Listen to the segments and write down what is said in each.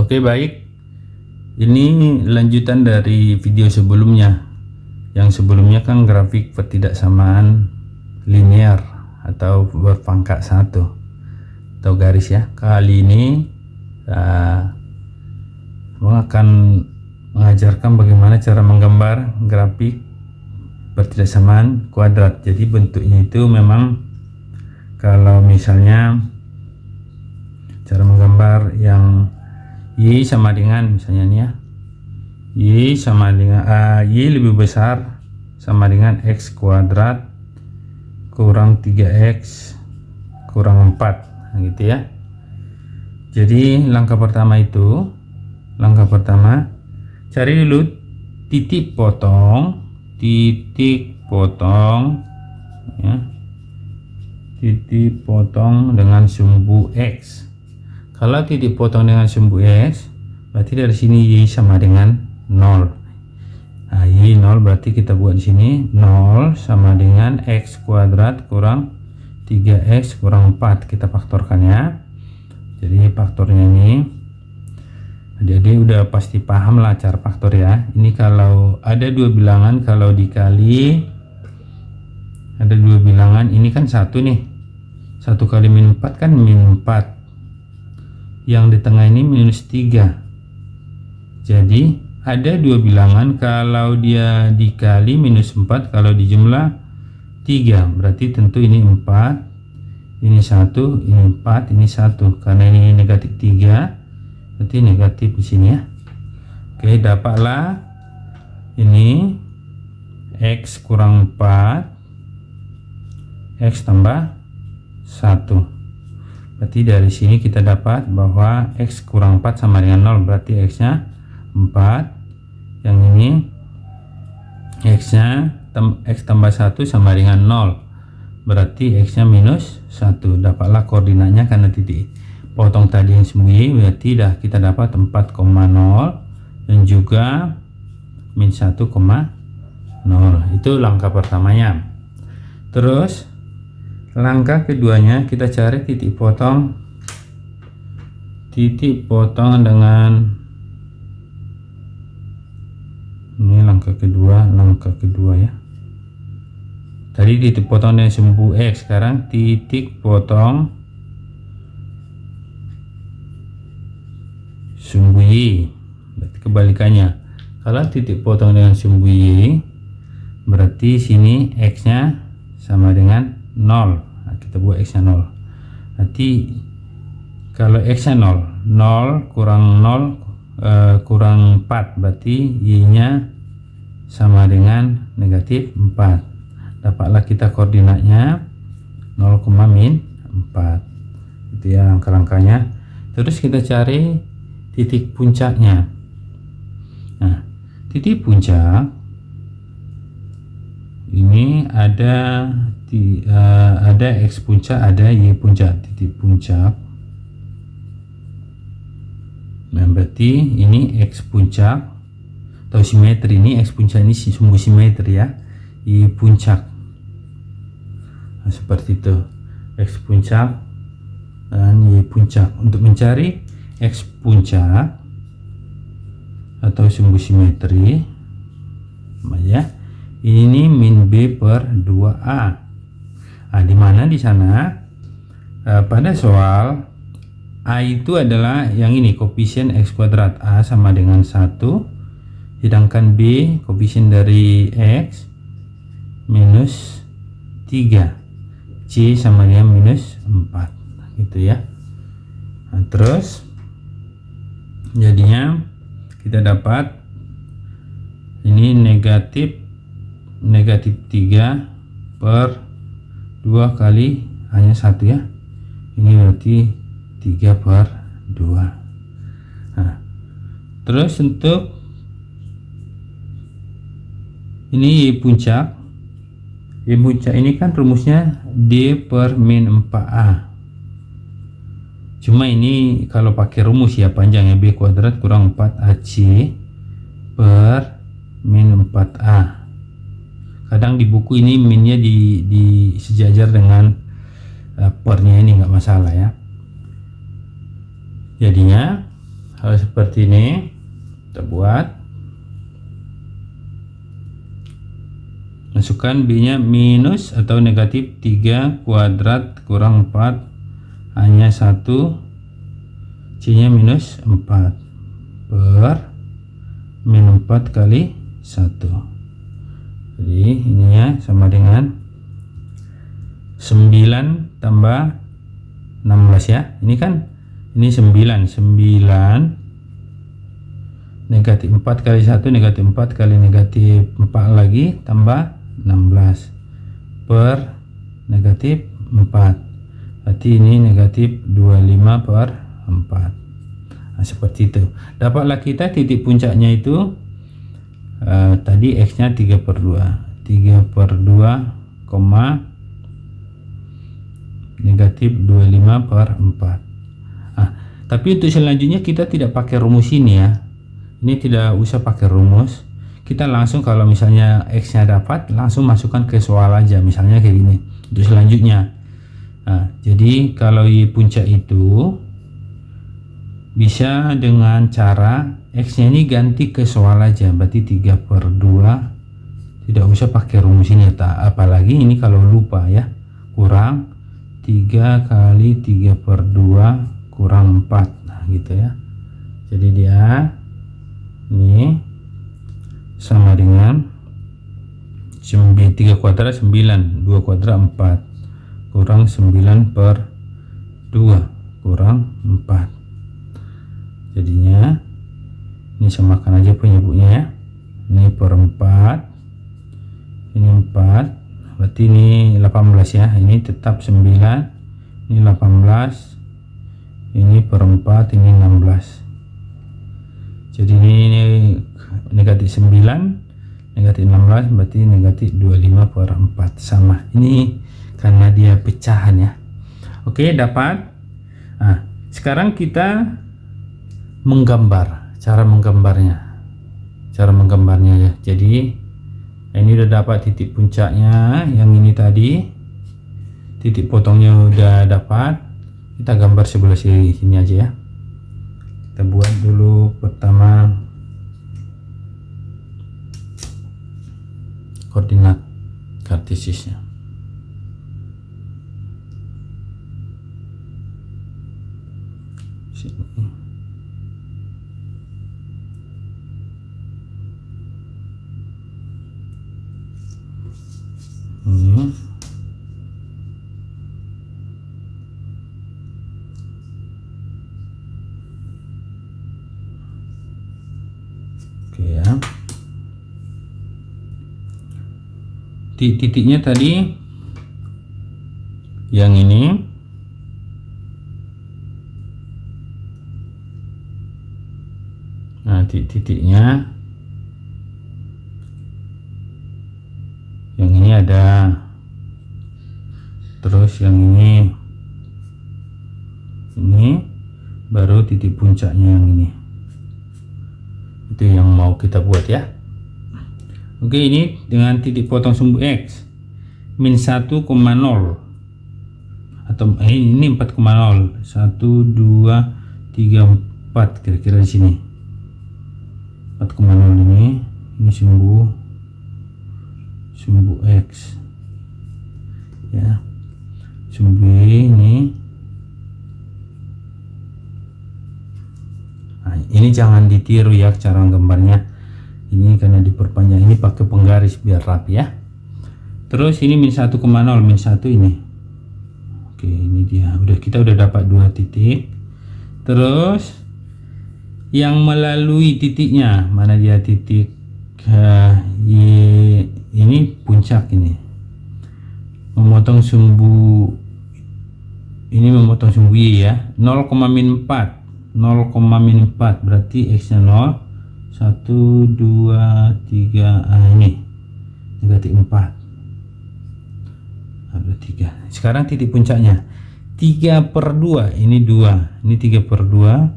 Oke, baik. Ini lanjutan dari video sebelumnya. Yang sebelumnya kan grafik ketidaksamaan linear atau berpangkat satu atau garis ya. Kali ini Abang akan mengajarkan bagaimana cara menggambar grafik ketidaksamaan kuadrat. Jadi bentuknya itu memang kalau misalnya cara menggambar yang Y sama dengan misalnya nih ya, Y sama dengan Y lebih besar sama dengan X kuadrat kurang 3X kurang 4, nah, gitu ya. Jadi langkah pertama cari dulu titik potong ya, titik potong dengan sumbu X. Kalau titik potong dengan sumbu X, berarti dari sini Y sama dengan 0. Nah, Y 0 berarti kita buat di sini 0 sama dengan X kuadrat kurang 3X kurang 4. Kita faktorkan ya. Jadi faktornya ini adik-adik udah pasti paham lah cara faktor ya. Ini kalau ada dua bilangan, kalau dikali ada dua bilangan, ini kan satu nih. 1 kali min 4 kan min 4. Yang di tengah ini minus 3. Jadi ada dua bilangan, kalau dia dikali minus 4, kalau dijumlah 3, berarti tentu ini 4, ini 1, ini 4, ini 1. Karena ini negatif 3, berarti negatif di sini ya. Oke, dapatlah ini X kurang 4 X tambah 1. Berarti dari sini kita dapat bahwa X kurang 4 sama dengan 0, berarti X nya 4. Yang ini X nya X tambah 1 sama dengan 0, berarti X nya minus 1. Dapatlah koordinatnya karena titik potong tadi yang sembunyi, berarti dah kita dapat 4,0 dan juga min 1,0. Itu langkah pertamanya. Terus langkah keduanya kita cari titik potong dengan ini langkah kedua ya. Tadi titik potong dengan sumbu X, sekarang titik potong sumbu Y. Berarti kebalikannya. Kalau titik potong dengan sumbu Y, berarti sini X nya sama dengan 0. Nah, kita buat X nya 0. Nanti kalau X nya 0 kurang 0 kurang 4, berarti Y nya sama dengan negatif 4. Dapatlah kita koordinatnya 0, min 4. Itu ya langkah-langkahnya. Terus kita cari titik puncaknya. Nah, titik puncak ini ada X puncak, ada Y puncak. Titik puncak, nah berarti ini X puncak atau simetri. Ini X puncak, ini sumbu simetri ya, Y puncak. Nah, seperti itu, X puncak dan Y puncak. Untuk mencari X puncak atau sumbu simetri ya, ini min B per 2A. Nah, dimana di sana pada soal A itu adalah yang ini, koefisien X kuadrat, A sama dengan 1, sedangkan B koefisien dari X minus 3, C sama dengan minus 4, gitu ya. Nah, terus jadinya kita dapat ini negatif 3 per 2 kali hanya 1 ya. Ini berarti 3 per 2. Nah, terus untuk ini Y puncak ini kan rumusnya D per min 4A. Cuma ini kalau pakai rumus ya panjangnya B kuadrat kurang 4AC per min 4A. Kadang di buku ini minnya di sejajar dengan pernya, ini nggak masalah ya. Jadinya hal seperti ini kita buat. Masukkan B nya minus atau negatif 3 kuadrat kurang 4 hanya 1, C nya minus 4 per min 4 kali 1. Jadi ininya sama dengan 9 tambah 16 ya. Ini kan ini 9 negatif 4 kali 1 negatif 4 kali negatif 4 lagi tambah 16 per negatif 4, berarti ini negatif 25 per 4. Nah, seperti itu. Dapatlah kita titik puncaknya itu tadi X nya 3/2 negatif 25 per 4. Tapi untuk selanjutnya kita tidak pakai rumus ini ya. Ini tidak usah pakai rumus. Kita langsung kalau misalnya X nya dapat, langsung masukkan ke soal aja, misalnya kayak gini untuk selanjutnya. Jadi kalau Y puncak itu bisa dengan cara X nya ini ganti ke soal aja, berarti 3/2, tidak usah pakai rumus ini. Apalagi ini kalau lupa ya, kurang 3 kali 3/2 kurang 4, nah gitu ya. Jadi dia ini sama dengan 3 kuadrat 9, 2 kuadrat 4 kurang 9/2 kurang 4. Jadinya ini samakan aja penyebutnya ya. Ini per 4, ini 4, berarti ini 18 ya. Ini tetap 9, ini 18, ini per 4, ini 16. Jadi ini negatif 9 negatif 16, berarti negatif 25 per 4, sama. Ini karena dia pecahan ya. Oke, dapat. Sekarang kita menggambar, cara menggambarnya ya. Jadi ini udah dapat titik puncaknya, yang ini tadi titik potongnya udah dapat. Kita gambar sebelah sini aja ya. Kita buat dulu pertama koordinat kartesisnya. Sini. Ini. Oke ya. Titiknya tadi yang ini, nah titiknya yang ini ada, terus yang ini baru titik puncaknya yang ini. Itu yang mau kita buat ya. Oke, ini dengan titik potong sumbu X min 1,0 atau ini 4,0, 1 2 3 4 kira-kira di sini 4,0. ini sumbu X ya, sumbu Y ini jangan ditiru ya cara gambarnya. Ini karena diperpanjang, ini pakai penggaris biar rapi ya. Terus ini min 1,0, min 1 ini. Oke, ini dia. Kita udah dapat 2 titik. Terus yang melalui titiknya, mana dia titik Y, ini puncak ini. Memotong sumbu ini, memotong sumbu Y ya. 0,-4 berarti X nya 0, 1 2 3, ini negatif 4, ada 3. Sekarang titik puncaknya 3/2, ini 2, ini 3/2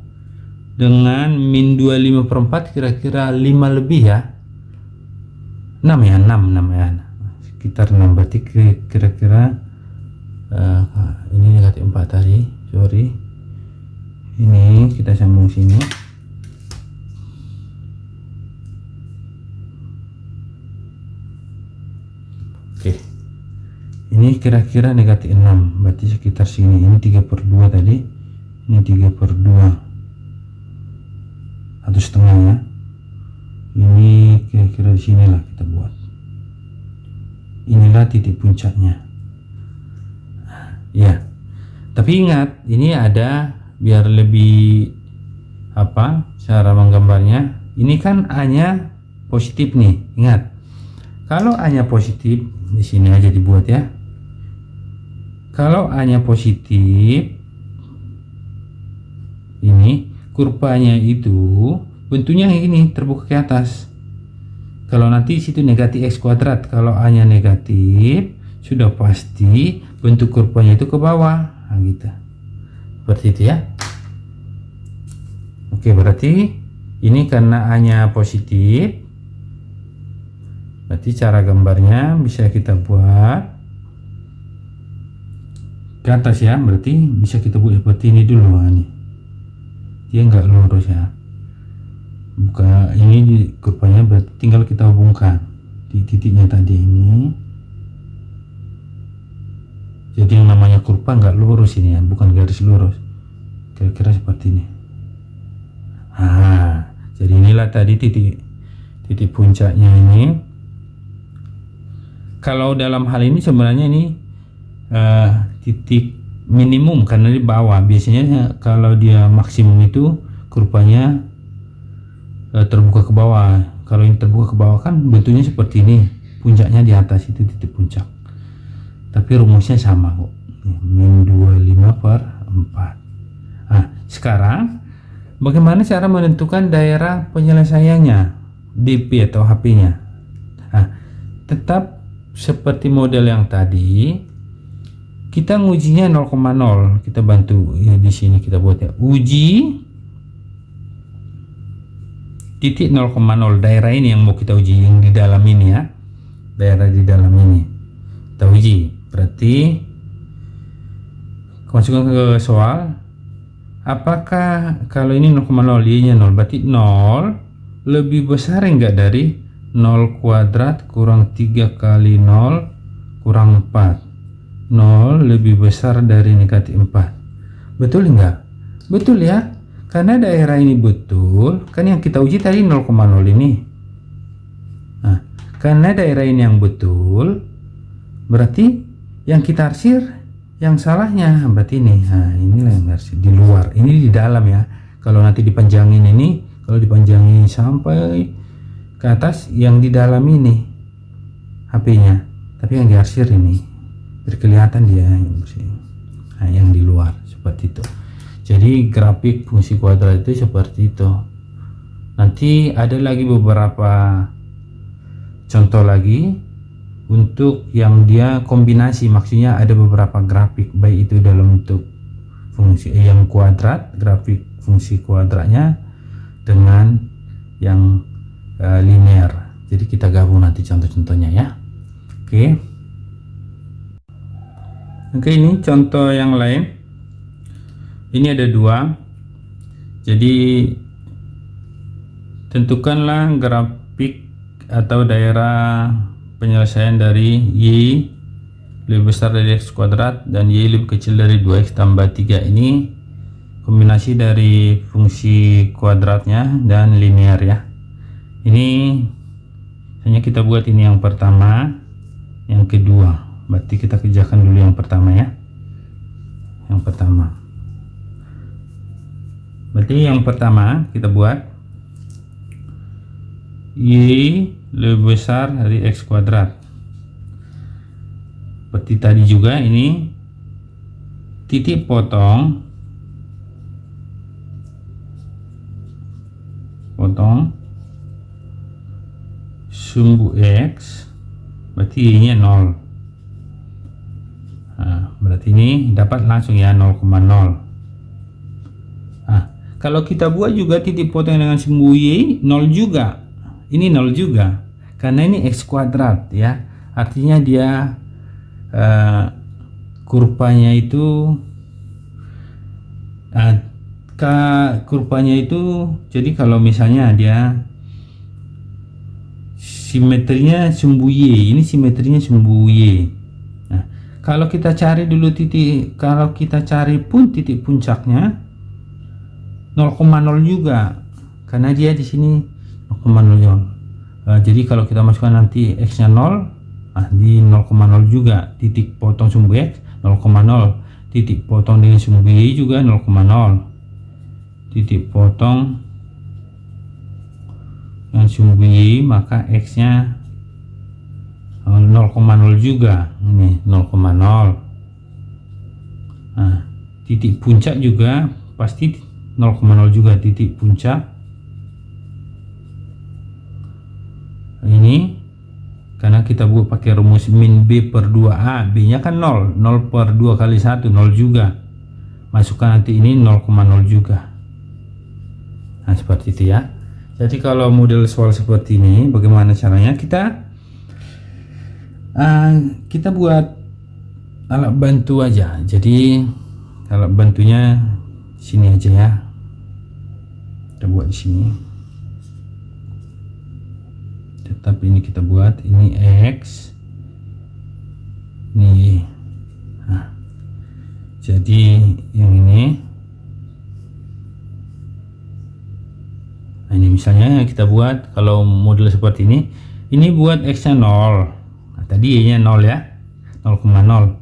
dengan min 25/4, kira-kira 5 lebih ya, 6 ya, 6 ya, sekitar 6, berarti kira-kira ini negatif 4 tadi, sorry. Ini kita sambung sini. ini kira-kira negatif 6, berarti sekitar sini. Ini 3/2 tadi, ini 3/2, 1/2 ya. Ini kira-kira di sinilah kita buat. Inilah titik puncaknya ya. Tapi ingat, ini ada biar lebih cara menggambarnya. Ini kan A-nya positif nih. Ingat, kalau A-nya positif, di sini aja dibuat ya. Kalau A-nya positif, ini kurvanya itu bentuknya ini terbuka ke atas. Kalau nanti situ negatif X kuadrat, kalau A-nya negatif, sudah pasti bentuk kurvanya itu ke bawah. Nah, gitu. Seperti itu ya. Oke, berarti ini karena A-nya positif, berarti cara gambarnya bisa kita buat ke atas ya. Berarti bisa kita buat seperti ini dulu. Nah, nih dia nggak lurus ya, buka ini kurvanya, berarti tinggal kita hubungkan di titiknya tadi ini. Jadi yang namanya kurva nggak lurus ini ya, bukan garis lurus, kira-kira seperti ini. Nah, jadi inilah tadi titik puncaknya ini. Kalau dalam hal ini sebenarnya ini titik minimum karena di bawah. Biasanya kalau dia maksimum itu kurvanya terbuka ke bawah. Kalau ini terbuka ke bawah kan bentuknya seperti ini, puncaknya di atas, itu titik puncak. Tapi rumusnya sama kok, min 25/4. Nah, sekarang bagaimana cara menentukan daerah penyelesaiannya, DP atau HP-nya? Nah, tetap seperti model yang tadi, kita ngujinya 0,0. Kita bantu ya, di sini kita buat ya, uji titik 0,0. Daerah ini yang mau kita uji, yang di dalam ini ya, daerah di dalam ini kita uji. Berarti masukkan ke soal, apakah kalau ini 0,0, y nya 0, berarti 0 lebih besar enggak dari 0 kuadrat kurang 3 kali 0 kurang 4. 0 lebih besar dari negatif 4. Betul enggak? Betul ya, karena daerah ini betul kan, yang kita uji tadi 0,0 ini. Nah, karena daerah ini yang betul, berarti yang kita arsir yang salahnya, berarti ini. Nah, inilah yang arsir di luar, ini di dalam ya. Kalau nanti dipanjangin ini, kalau dipanjangin sampai ke atas, yang di dalam ini HP-nya, tapi yang diarsir ini berkelihatan dia yang bersih. Nah, yang di luar seperti itu. Jadi grafik fungsi kuadrat itu seperti itu. Nanti ada lagi beberapa contoh lagi untuk yang dia kombinasi, maksudnya ada beberapa grafik, baik itu dalam bentuk fungsi yang kuadrat, grafik fungsi kuadratnya, dengan yang linear. Jadi kita gabung nanti contoh-contohnya ya. Oke, ini contoh yang lain. Ini ada 2. Jadi tentukanlah grafik atau daerah penyelesaian dari y lebih besar dari x kuadrat dan y lebih kecil dari 2x tambah 3. Ini kombinasi dari fungsi kuadratnya dan linear ya. Ini hanya kita buat ini yang pertama, yang kedua. Berarti kita kerjakan dulu yang pertama ya. Yang pertama. Berarti yang pertama kita buat y lebih besar dari x kuadrat. Seperti tadi juga, ini titik potong sumbu x, berarti y nya 0. Nah, berarti ini dapat langsung ya 0,0. Nah, kalau kita buat juga titik potong dengan sumbu y 0 juga. Ini 0 juga, karena ini x kuadrat ya, artinya dia kurvanya itu kurvanya itu, jadi kalau misalnya dia simetrinya sumbu y, ini simetrinya sumbu y. Nah, Kalau kita cari dulu kalau kita cari pun titik puncaknya 0,0 juga, karena dia di sini 0,0. Jadi kalau kita masukkan nanti x nya 0, di 0,0 juga. Titik potong sumbu x 0,0, titik potong dengan sumbu y juga 0,0, titik potong dengan sumbu y maka x nya 0,0 juga, ini 0,0. Titik puncak juga pasti 0,0 juga, titik puncak ini karena kita buat pakai rumus min b per 2a, b nya kan 0 per 2 kali 1 0 juga, masukkan nanti ini 0,0 juga. Nah seperti itu ya. Jadi kalau model soal seperti ini bagaimana caranya, kita buat alat bantu aja. Jadi alat bantunya sini aja ya, kita buat di sini. Tetap ini kita buat, ini x, ini y. Jadi yang ini, ini misalnya kita buat kalau model seperti ini buat x nya 0. Tadi y nya 0 ya, 0,0.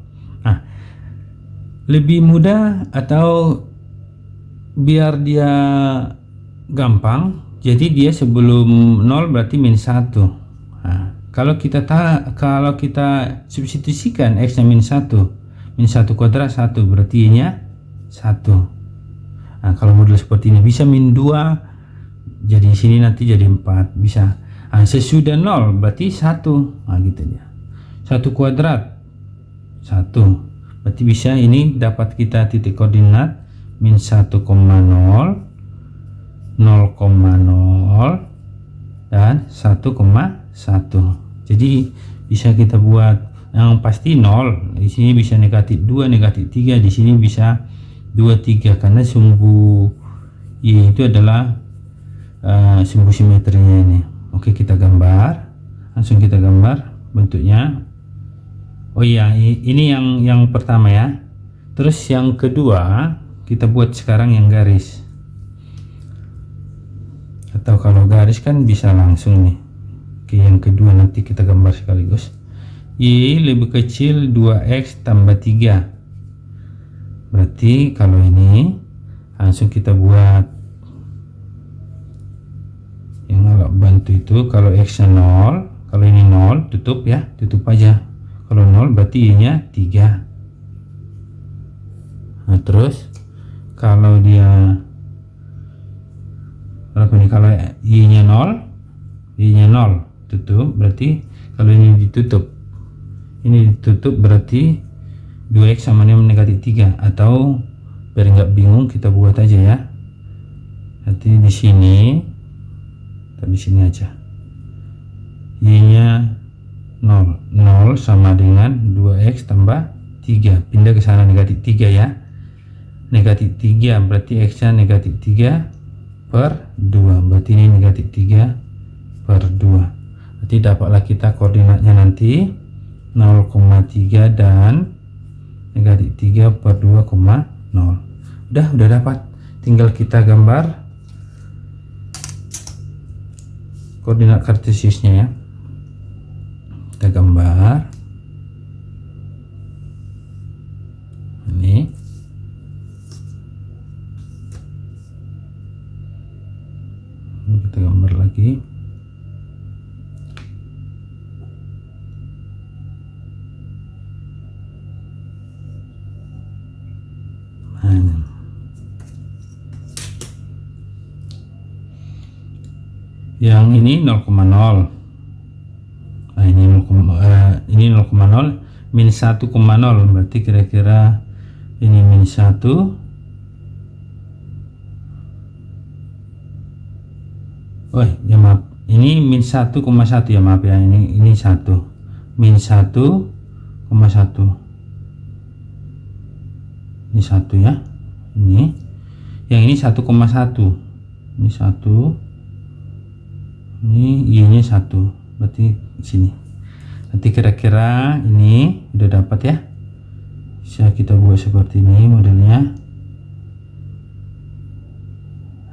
Lebih mudah atau biar dia gampang, jadi dia sebelum 0 berarti min 1. Kalau kita substitusikan x nya min 1 kuadrat 1 berarti y nya 1. Kalau model seperti ini bisa min 2, jadi sini nanti jadi 4 bisa. Sesudah 0 berarti 1, gitu ya. 1 kuadrat 1 berarti bisa, ini dapat kita titik koordinat min 1,0, 0,0 dan 1,1. Jadi bisa kita buat yang pasti 0, di sini bisa negatif 2, negatif 3, di sini bisa 2, 3 karena sumbu y itu adalah sumbu simetrinya ini. Oke, kita gambar, langsung kita gambar bentuknya. Oh iya, ini yang pertama ya. Terus yang kedua kita buat sekarang yang garis, atau kalau garis kan bisa langsung nih. Oke, yang kedua nanti kita gambar sekaligus. Y lebih kecil 2x tambah 3, berarti kalau ini langsung kita buat yang alat bantu itu. Kalau x nya 0, kalau ini 0 tutup ya, tutup aja. Kalau 0 berarti y nya 3. Terus kalau dia berapa nih, kalau y nya 0 tutup, berarti kalau ini ditutup berarti 2x sama dengan negatif 3. Atau biar nggak bingung kita buat aja ya, nanti di sini aja y nya 0 sama dengan 2x tambah 3, pindah ke sana negatif 3 ya, negatif 3 berarti x nya negatif 3 per 2, berarti ini negatif 3 per 2, berarti dapatlah kita koordinatnya nanti 0,3 dan negatif 3 per 2,0. Udah dapat, tinggal kita gambar koordinat kartesiusnya ya. Kita gambar ini, kita gambar lagi. Yang ini 0,0. Ini 0,0 min 1,0, berarti kira-kira ini min 1, ya maaf, ini min 1,1 ya, maaf ya, ini 1 min 1,1, ini 1 ya, ini yang ini 1,1, ini 1, ini y nya 1, berarti sini. Nanti kira-kira ini udah dapat ya. Bisa kita buat seperti ini modelnya.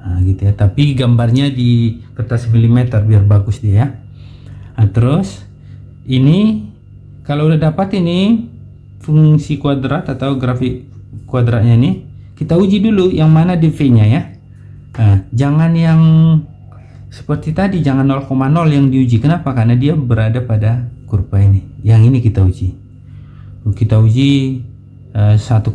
Nah, gitu ya. Tapi gambarnya di kertas milimeter biar bagus dia ya. Nah, terus ini kalau udah dapat ini fungsi kuadrat atau grafik kuadratnya ini, kita uji dulu yang mana dv-nya ya. Nah, jangan yang seperti tadi, jangan 0,0 yang diuji. Kenapa? Karena dia berada pada kurva ini. Yang ini kita uji. Kita uji 1,0.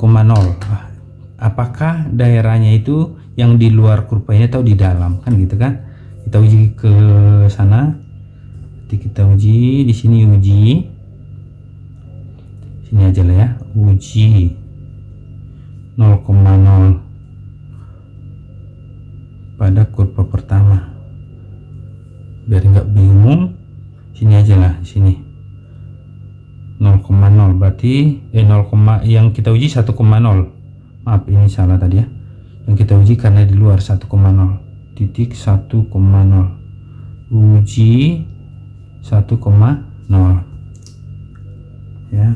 Apakah daerahnya itu yang di luar kurva ini atau di dalam, kan gitu kan? Kita uji ke sana. Nanti kita uji di sini, uji sini aja lah ya, uji 0,0 pada kurva pertama biar nggak bingung. Sini aja lah, sini 0,0 berarti 0, yang kita uji 1,0. Maaf ini salah tadi ya, yang kita uji karena di luar 1,0 titik 1,0 uji 1,0 ya.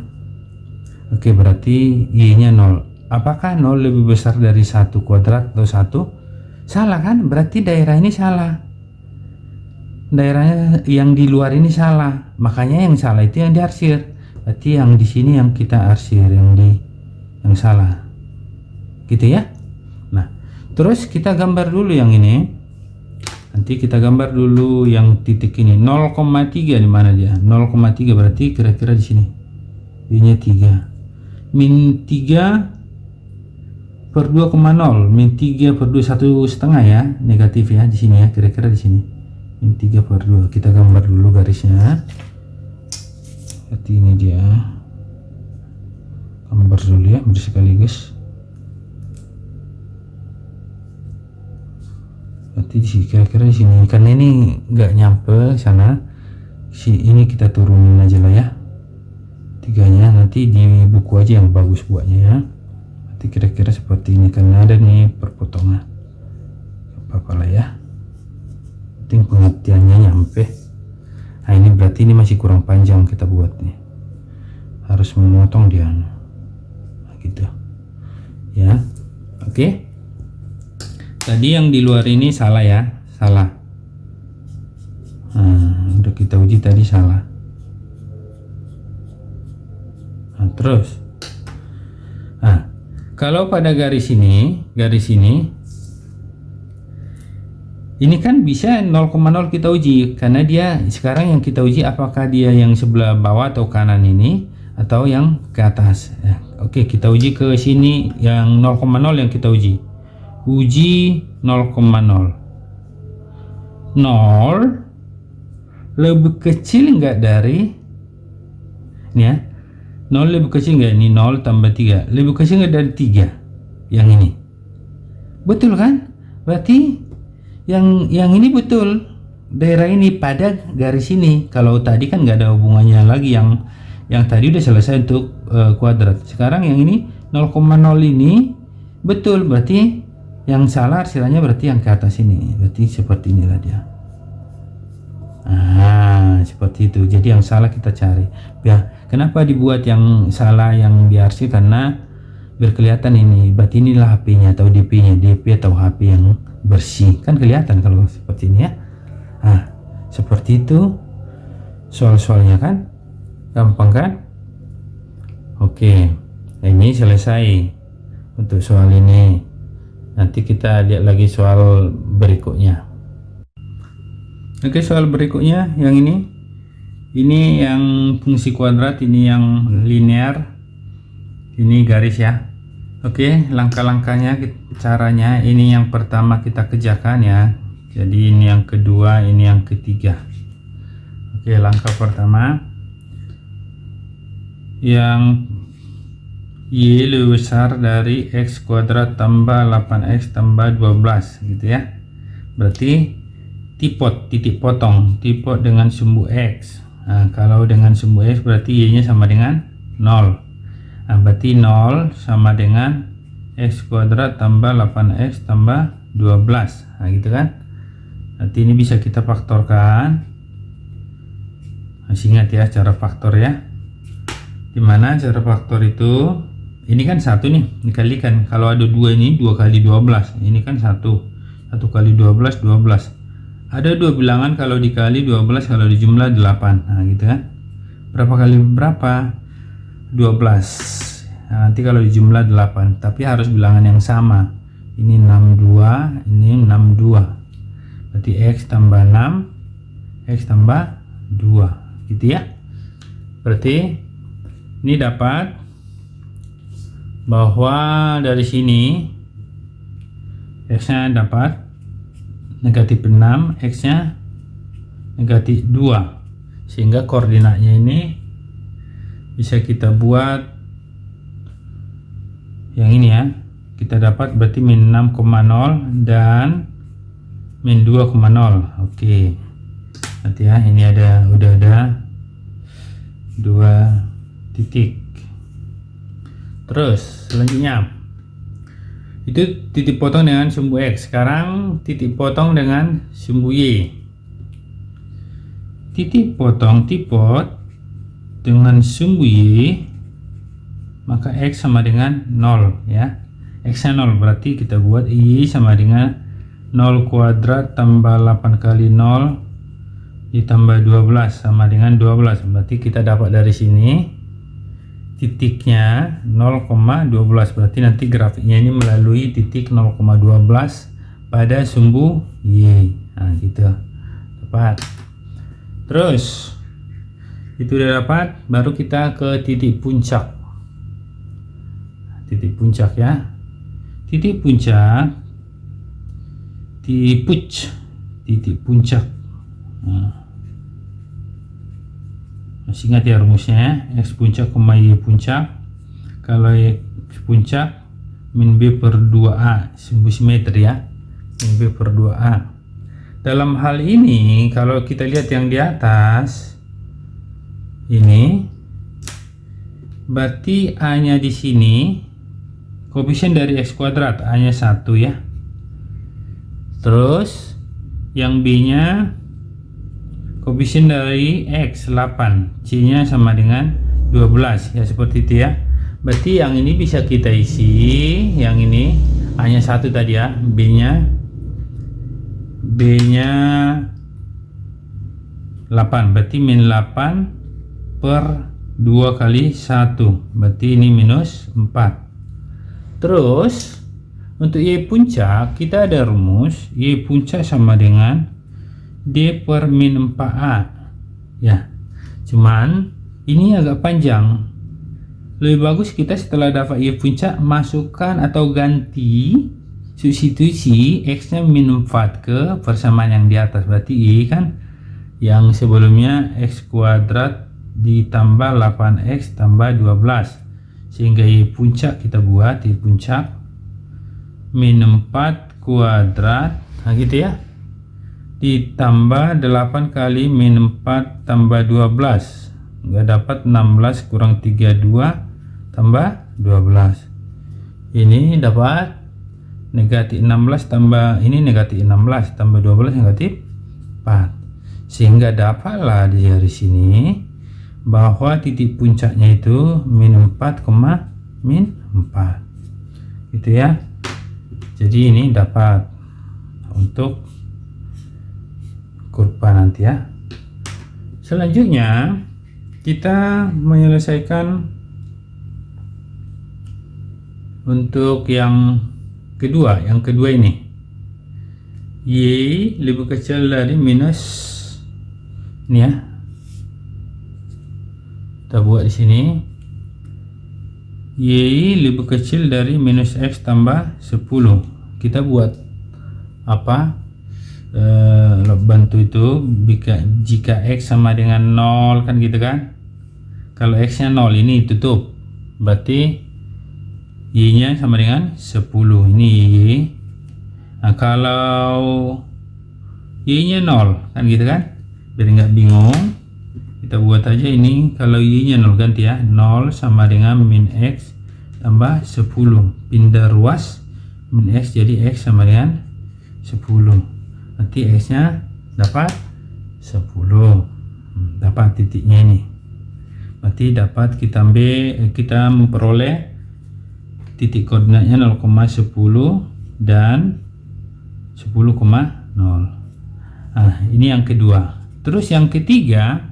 Oke, berarti y nya 0. Apakah 0 lebih besar dari 1 kuadrat atau 1? Salah kan? Berarti daerah ini salah, daerahnya yang di luar ini salah, makanya yang salah itu yang diarsir. Berarti yang di sini yang kita arsir, yang salah gitu ya. Nah, terus kita gambar dulu yang ini. Nanti kita gambar dulu yang titik ini 0,3. di mana dia? 0,3 berarti kira-kira di sini. Y-nya 3. Min 3 per 2,0. Min 3 per 2 1,5 ya, negatif ya di sini ya, kira-kira di sini. Min 3 per 2. Kita gambar dulu garisnya. Seperti ini dia. Gambar dulu ya, sekaligus. Berarti kira-kira di sini, karena ini nggak nyampe sana. Ini kita turunin aja lah ya, 3-nya. Nanti di buku aja yang bagus buatnya ya. Nanti kira-kira seperti ini, karena ada nih perpotongan. Apa-apa lah ya, penting pengertiannya nyampe. Nah, ini berarti ini masih kurang panjang kita buat nih, harus memotong dia. Nah, gitu ya. Oke. Tadi yang di luar ini salah ya, salah. Nah, udah kita uji tadi salah. Nah, terus, kalau pada garis ini kan bisa 0,0 kita uji, karena dia sekarang yang kita uji apakah dia yang sebelah bawah atau kanan ini atau yang ke atas. Oke, kita uji ke sini, yang 0,0 yang kita uji. Uji 0,0. 0 lebih kecil enggak dari ini ya? 0 lebih kecil enggak, ini 0 tambah 3 lebih kecil enggak dari 3 yang ini? Betul kan? Berarti yang ini betul, daerah ini pada garis ini. Kalau tadi kan nggak ada hubungannya lagi, yang tadi udah selesai untuk kuadrat. Sekarang yang ini 0,0 ini betul, berarti yang salah arsirannya berarti yang ke atas ini. Berarti seperti inilah dia. Seperti itu. Jadi yang salah kita cari ya. Kenapa dibuat yang salah yang diarsir? Karena biar kelihatan ini, berarti inilah HP-nya atau DP-nya, DP atau HP yang bersih, kan kelihatan kalau seperti ini ya. Seperti itu soal-soalnya kan, gampang kan? Oke, ini selesai untuk soal ini. Nanti kita lihat lagi soal berikutnya. Oke, soal berikutnya yang ini yang fungsi kuadrat, ini yang linear, ini garis ya. Oke, langkah-langkahnya, caranya ini yang pertama kita kerjakan ya. Jadi ini yang kedua, ini yang ketiga. Oke, langkah pertama, yang Y lebih besar dari X kuadrat tambah 8X tambah 12 gitu ya. Berarti titik potong dengan sumbu X. Kalau dengan sumbu X berarti Y nya sama dengan 0. Berarti 0 sama dengan X kuadrat tambah 8X tambah 12. Gitu kan. Nanti ini bisa kita faktorkan. Masih ingat ya cara faktor ya. Dimana cara faktor itu ini kan 1 nih dikalikan, kalau ada 2 ini 2 kali 12, ini kan 1 kali 12 12, ada 2 bilangan kalau dikali 12 kalau dijumlah 8, nah gitu kan, berapa kali berapa, 12. Nah, nanti kalau dijumlah 8, tapi harus bilangan yang sama, ini 62, ini 62, berarti X tambah 6 X tambah 2 gitu ya. Berarti ini dapat bahwa dari sini X-nya dapat negatif 6, X-nya negatif 2, sehingga koordinatnya ini bisa kita buat yang ini ya, kita dapat berarti min 6,0 dan min 2,0. Oke, nanti ya, ini udah ada 2 titik. Terus selanjutnya itu titik potong dengan sumbu X. Sekarang titik potong dengan sumbu Y. Titik potong tipot dengan sumbu Y, maka X sama dengan 0 ya. X nya 0, berarti kita buat Y sama dengan 0 kuadrat tambah 8 kali 0 ditambah 12 sama dengan 12. Berarti kita dapat dari sini titiknya 0,12, berarti nanti grafiknya ini melalui titik 0,12 pada sumbu Y. Nah gitu, dapat. Terus itu udah dapat, baru kita ke titik puncak. Titik puncak ya, titik puncak, titik puncak. Nah, masih ingat ya rumusnya, X puncak, Y puncak. Kalau X puncak min B per 2A, sumbu simetri ya, min B per 2A. Dalam hal ini kalau kita lihat yang di atas ini, berarti A nya di sini koefisien dari X kuadrat, A nya 1 ya. Terus yang B nya koefisien dari X 8, C nya sama dengan 12 ya, seperti itu ya. Berarti yang ini bisa kita isi, yang ini A nya 1 tadi ya, B nya 8, berarti min 8 per 2 kali 1, berarti ini minus 4. Terus untuk Y puncak kita ada rumus, Y puncak sama dengan D per min 4A ya. Cuman ini agak panjang, lebih bagus kita setelah dapat Y puncak masukkan atau ganti substitusi X nya min 4 ke persamaan yang di atas. Berarti Y kan yang sebelumnya X kuadrat ditambah 8X tambah 12, sehingga Y puncak kita buat Y puncak min 4 kuadrat, nah gitu ya, ditambah 8 kali min 4 tambah 12, nggak dapat 16 kurang 32 tambah 12, ini dapat negatif 16 tambah ini negatif 16 tambah 12 negatif 4, sehingga dapatlah dari sini bahwa titik puncaknya itu min 4, min 4 gitu ya. Jadi ini dapat untuk kurva nanti ya. Selanjutnya kita menyelesaikan untuk yang kedua. Yang kedua ini Y lebih kecil dari minus ini ya. Kita buat di sini Y lebih kecil dari minus X tambah 10. Kita buat apa? Bantu itu jika X sama dengan 0 kan gitu kan. Kalau X nya 0 ini tutup, berarti Y nya sama dengan 10, ini Y. Nah kalau Y nya 0 kan gitu kan, biar nggak bingung kita buat aja ini. Kalau Y nya 0 ganti ya, 0 sama dengan min X tambah 10, pindah ruas min X jadi X sama dengan 10, nanti X nya dapat 10, dapat titiknya ini, berarti dapat kita memperoleh titik koordinatnya 0,10 dan 10,0. Nah, ini yang kedua. Terus yang ketiga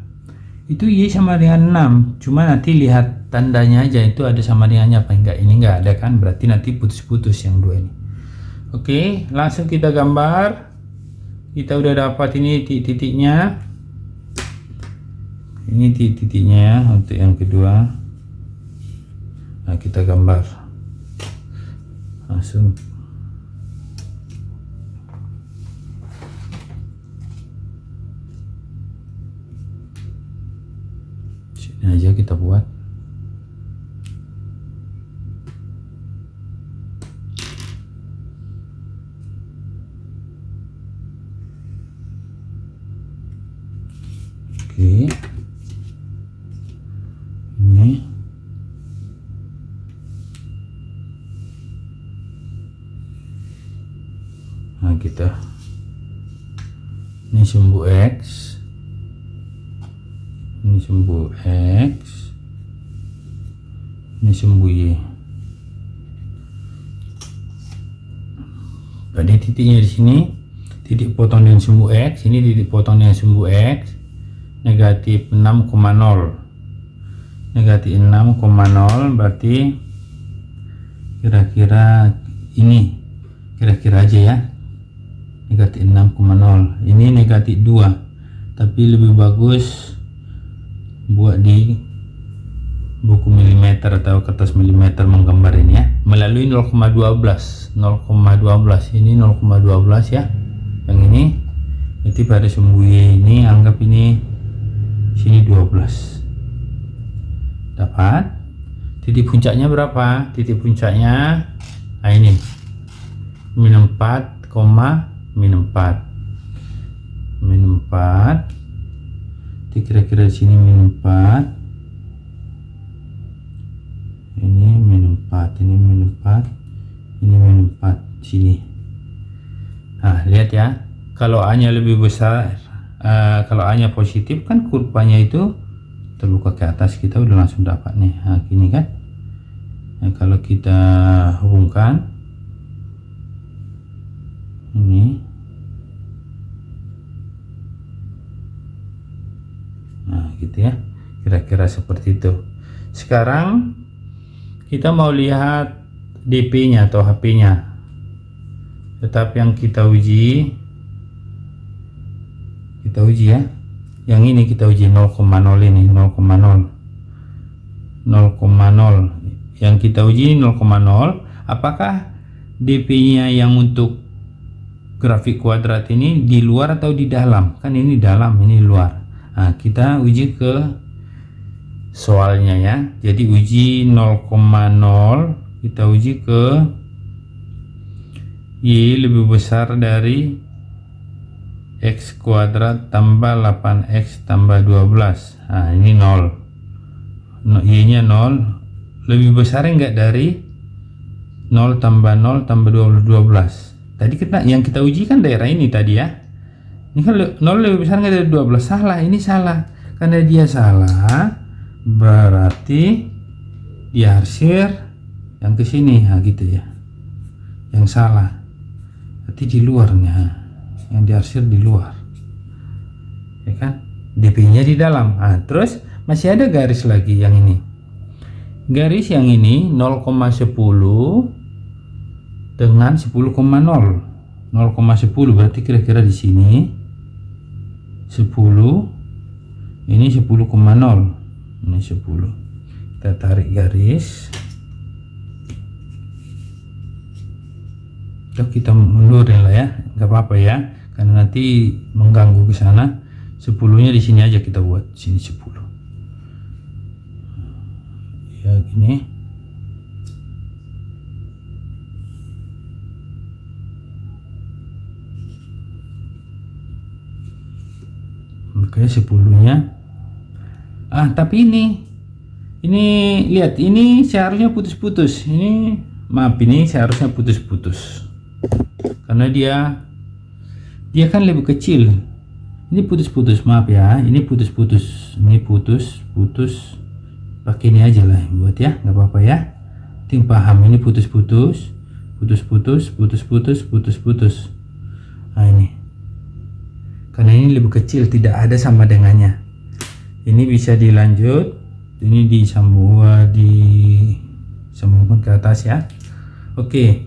itu Y sama dengan 6, cuma nanti lihat tandanya aja itu ada sama dengannya apa enggak. Ini enggak ada kan, berarti nanti putus-putus yang dua ini. Oke, langsung kita gambar. Kita udah dapat ini titik-titiknya. Ini titik-titiknya ya untuk yang kedua. Nah, kita gambar langsung. Sini aja kita buat. Oke. Ini. Nah, ini sumbu X, ini sumbu X, ini sumbu Y. Pada titiknya di sini titik potong dengan sumbu X, ini titik potong dengan sumbu X, negatif 6,0. Negatif 6,0 berarti kira-kira ini, kira-kira aja ya, negatif 6,0. Ini negatif 2, tapi lebih bagus buat di buku milimeter atau kertas milimeter menggambar ini ya, melalui 0,12. Ini 0,12 ya, yang ini. Jadi pada sumbu Y ini anggap ini sini 12. Dapat. Titik puncaknya berapa? Titik puncaknya nah ini min 4, min 4. Kira-kira di sini min 4. Ini min 4, ini min 4, ini min 4 sini. Nah, lihat ya. Kalau A-nya lebih besar, kalau A-nya positif kan kurvanya itu terbuka ke atas, kita udah langsung dapat nih. Nah, gini kan. Nah, kalau kita hubungkan ini, nah gitu ya, kira-kira seperti itu. Sekarang kita mau lihat DP-nya atau HP-nya. Tetap yang kita uji ya. Yang ini kita uji 0,0 ini 0,0. Yang kita uji 0,0. Apakah DP-nya yang untuk grafik kuadrat ini di luar atau di dalam? Kan ini dalam, ini luar. Nah, kita uji ke soalnya ya. Jadi uji 0,0, kita uji ke Y lebih besar dari X kuadrat tambah 8X tambah 12. Nah, ini 0. Y nya 0. Lebih besar enggak dari 0 tambah 0 tambah 12. Tadi yang kita uji kan daerah ini tadi ya. Ini kan 0 lebih besar enggak dari 12. Salah, ini salah. Karena dia salah, berarti dia arsir yang ke sini. Nah, gitu ya. Yang salah. Berarti di luarnya. Yang diarsir di luar. Ya kan? DP-nya di dalam. Nah, terus masih ada garis lagi yang ini. Garis yang ini 0,10 dengan 10,0. 0,10 berarti kira-kira di sini 10, ini 10,0. Ini 10. Kita tarik garis. Kita mundurin lah ya, nggak apa-apa ya, karena nanti mengganggu ke sana. 10-nya di sini aja kita buat, sini 10 ya, gini. Oke, 10-nya. Tapi ini lihat, ini seharusnya putus-putus. Ini maaf, ini seharusnya putus-putus. Karena dia kan lebih kecil. Ini putus-putus, maaf ya. Ini putus-putus. Ini putus. Pakai ini aja lah buat ya, nggak apa-apa ya. Tim paham ini putus-putus. Nah ini karena ini lebih kecil, tidak ada sama dengannya. Ini bisa dilanjut, ini disambungkan ke atas ya. Oke,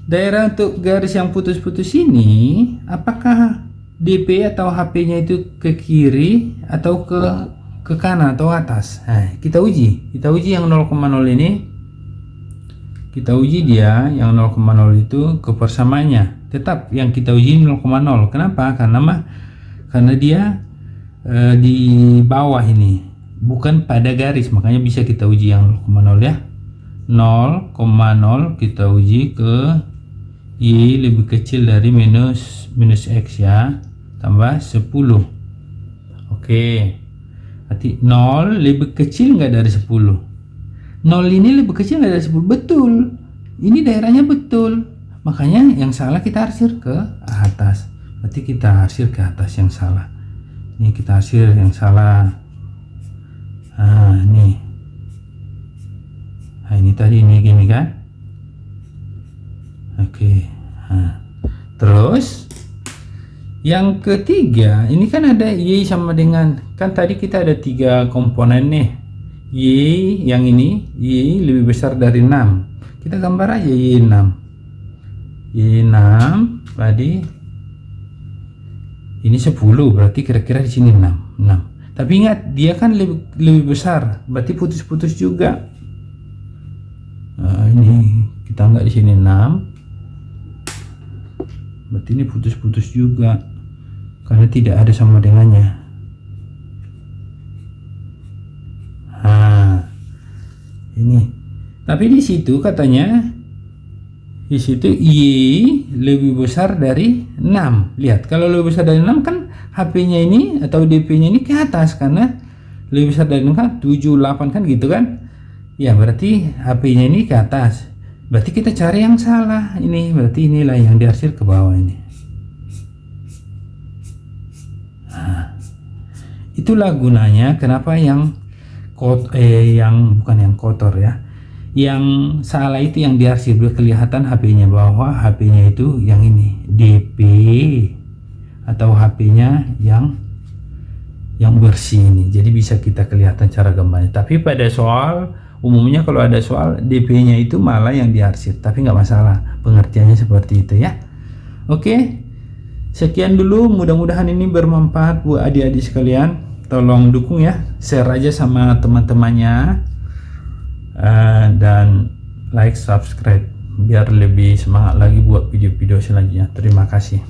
daerah untuk garis yang putus-putus ini, apakah DP atau HP-nya itu ke kiri atau ke kanan atau atas? Nah, kita uji yang 0,0 ini. Kita uji dia yang 0,0 itu kepersamaannya. Tetap yang kita uji 0,0. Kenapa? Karena dia di bawah ini, bukan pada garis, makanya bisa kita uji yang 0,0 ya. 0,0 kita uji ke Y lebih kecil dari minus X ya, tambah 10. Oke, berarti 0 lebih kecil nggak dari 10? 0 ini lebih kecil nggak dari 10? Betul, ini daerahnya betul, makanya yang salah kita arsir ke atas. Berarti kita arsir ke atas yang salah. Ini kita arsir yang salah. Nah ini tadi ini gini kan. Oke. Nah, terus yang ketiga ini kan ada Y sama dengan, kan tadi kita ada 3 komponen nih. Y yang ini, Y lebih besar dari 6. Kita gambar aja Y6. Y6 tadi ini 10, berarti kira-kira di sini 6. Tapi ingat dia kan lebih besar, berarti putus-putus juga. Nah, ini kita nggak di sini 6. Berarti ini putus-putus juga karena tidak ada sama dengannya. Ini, tapi di situ katanya, di situ Y lebih besar dari 6. Lihat, kalau lebih besar dari 6 kan HP-nya ini atau DP-nya ini ke atas, karena lebih besar dari 6 kan 7, 8 kan gitu kan. Ya berarti HP-nya ini ke atas. Berarti kita cari yang salah ini, berarti inilah yang diarsir ke bawah ini. Nah, itulah gunanya kenapa yang bukan yang kotor ya, yang salah itu yang diarsir, biar kelihatan HP-nya bahwa HP-nya itu yang ini DP atau HP-nya yang bersih ini, jadi bisa kita kelihatan cara gambarnya. Tapi pada soal umumnya kalau ada soal DP-nya itu malah yang diarsir, tapi nggak masalah, pengertiannya seperti itu ya. Oke, sekian dulu, mudah-mudahan ini bermanfaat buat adik-adik sekalian. Tolong dukung ya, share aja sama teman-temannya, dan like, subscribe biar lebih semangat lagi buat video-video selanjutnya. Terima kasih.